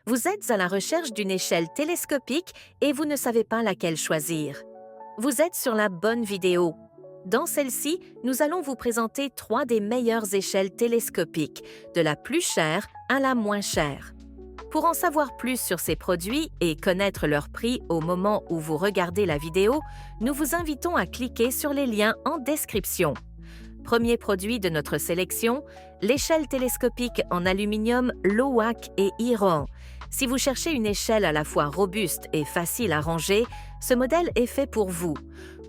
Vous êtes à la recherche d'une échelle télescopique et vous ne savez pas laquelle choisir. Vous êtes sur la bonne vidéo. Dans celle-ci, nous allons vous présenter 3 des meilleures échelles télescopiques, de la plus chère à la moins chère. Pour en savoir plus sur ces produits et connaître leur prix au moment où vous regardez la vidéo, nous vous invitons à cliquer sur les liens en description. Premier produit de notre sélection, l'échelle télescopique en aluminium Loac et Iran. Si vous cherchez une échelle à la fois robuste et facile à ranger, ce modèle est fait pour vous.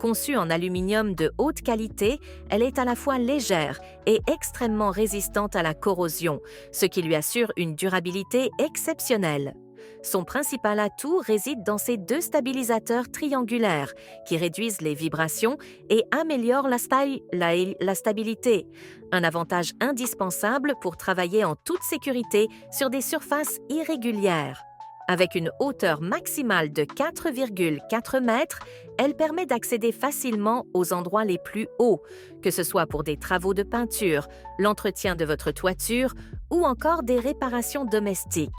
Conçue en aluminium de haute qualité, elle est à la fois légère et extrêmement résistante à la corrosion, ce qui lui assure une durabilité exceptionnelle. Son principal atout réside dans ses 2 stabilisateurs triangulaires qui réduisent les vibrations et améliorent la stabilité, un avantage indispensable pour travailler en toute sécurité sur des surfaces irrégulières. Avec une hauteur maximale de 4,4 mètres, elle permet d'accéder facilement aux endroits les plus hauts, que ce soit pour des travaux de peinture, l'entretien de votre toiture ou encore des réparations domestiques.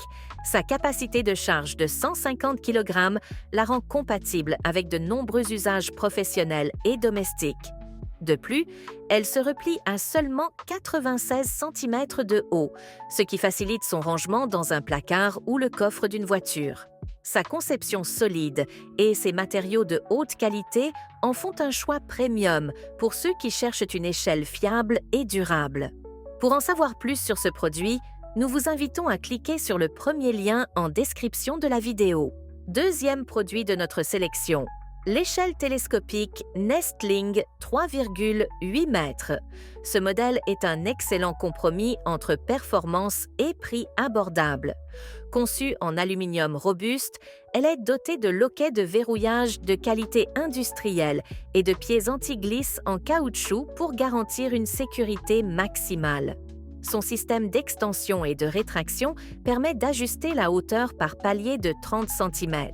Sa capacité de charge de 150 kg la rend compatible avec de nombreux usages professionnels et domestiques. De plus, elle se replie à seulement 96 cm de haut, ce qui facilite son rangement dans un placard ou le coffre d'une voiture. Sa conception solide et ses matériaux de haute qualité en font un choix premium pour ceux qui cherchent une échelle fiable et durable. Pour en savoir plus sur ce produit, nous vous invitons à cliquer sur le premier lien en description de la vidéo. Deuxième produit de notre sélection, l'échelle télescopique Nestling 3,8 mètres. Ce modèle est un excellent compromis entre performance et prix abordable. Conçue en aluminium robuste, elle est dotée de loquets de verrouillage de qualité industrielle et de pieds anti-glisse en caoutchouc pour garantir une sécurité maximale. Son système d'extension et de rétraction permet d'ajuster la hauteur par palier de 30 cm,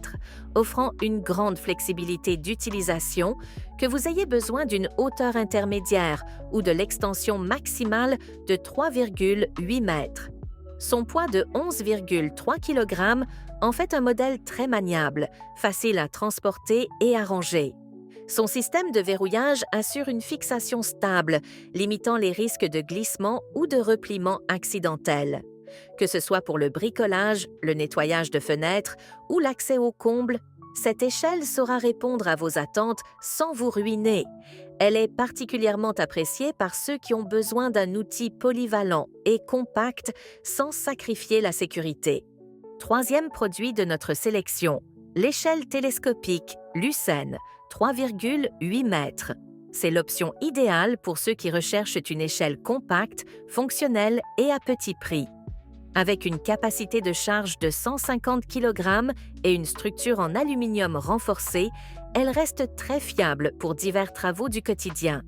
offrant une grande flexibilité d'utilisation, que vous ayez besoin d'une hauteur intermédiaire ou de l'extension maximale de 3,8 mètres. Son poids de 11,3 kg en fait un modèle très maniable, facile à transporter et à ranger. Son système de verrouillage assure une fixation stable, limitant les risques de glissement ou de repliement accidentel. Que ce soit pour le bricolage, le nettoyage de fenêtres ou l'accès aux combles, cette échelle saura répondre à vos attentes sans vous ruiner. Elle est particulièrement appréciée par ceux qui ont besoin d'un outil polyvalent et compact sans sacrifier la sécurité. Troisième produit de notre sélection, l'échelle télescopique Lucene 3,8 mètres. C'est l'option idéale pour ceux qui recherchent une échelle compacte, fonctionnelle et à petit prix. Avec une capacité de charge de 150 kg et une structure en aluminium renforcée, elle reste très fiable pour divers travaux du quotidien.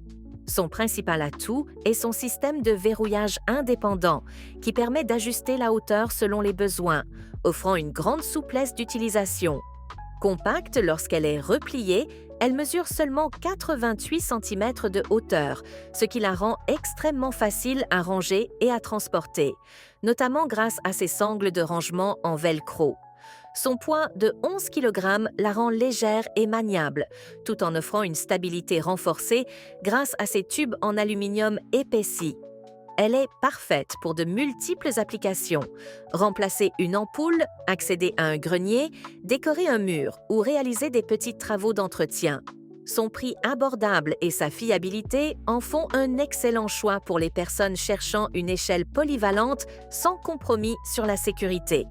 Son principal atout est son système de verrouillage indépendant qui permet d'ajuster la hauteur selon les besoins, offrant une grande souplesse d'utilisation. Compacte lorsqu'elle est repliée, elle mesure seulement 88 cm de hauteur, ce qui la rend extrêmement facile à ranger et à transporter, notamment grâce à ses sangles de rangement en velcro. Son poids de 11 kg la rend légère et maniable, tout en offrant une stabilité renforcée grâce à ses tubes en aluminium épaissis. Elle est parfaite pour de multiples applications. Remplacer une ampoule, accéder à un grenier, décorer un mur ou réaliser des petits travaux d'entretien. Son prix abordable et sa fiabilité en font un excellent choix pour les personnes cherchant une échelle polyvalente sans compromis sur la sécurité.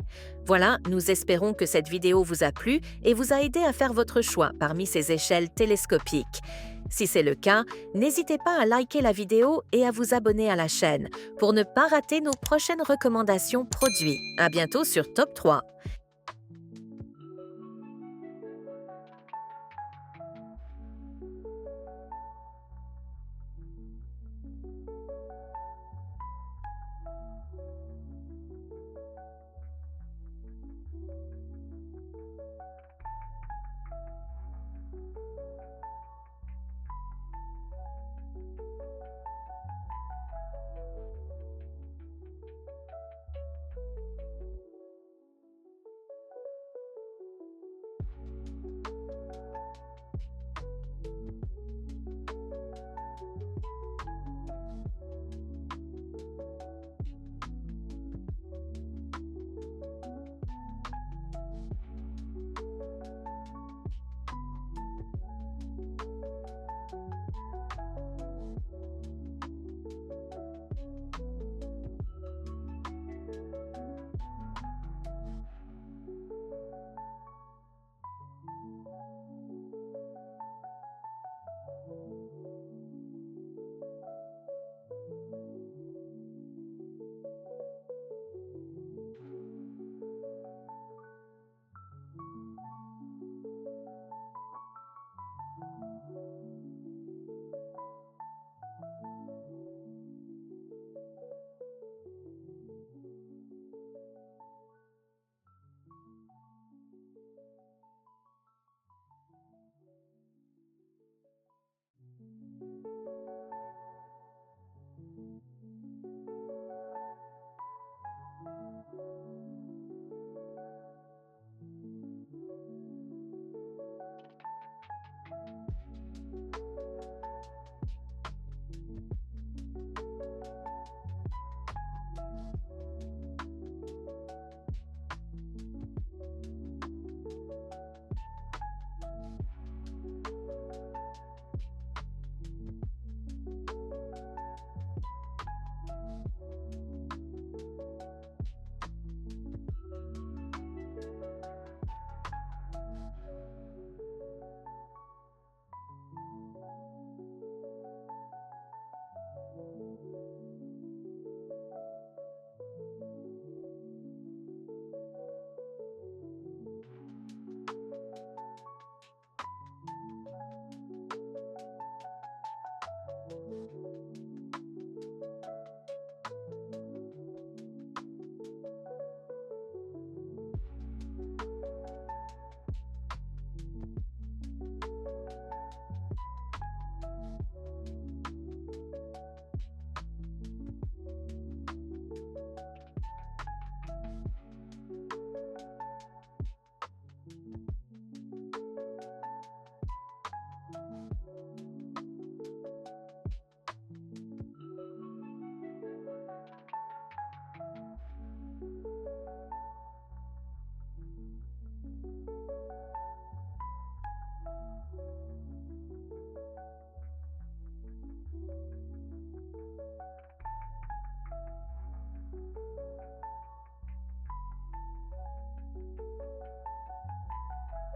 Voilà, nous espérons que cette vidéo vous a plu et vous a aidé à faire votre choix parmi ces échelles télescopiques. Si c'est le cas, n'hésitez pas à liker la vidéo et à vous abonner à la chaîne pour ne pas rater nos prochaines recommandations produits. À bientôt sur Top 3.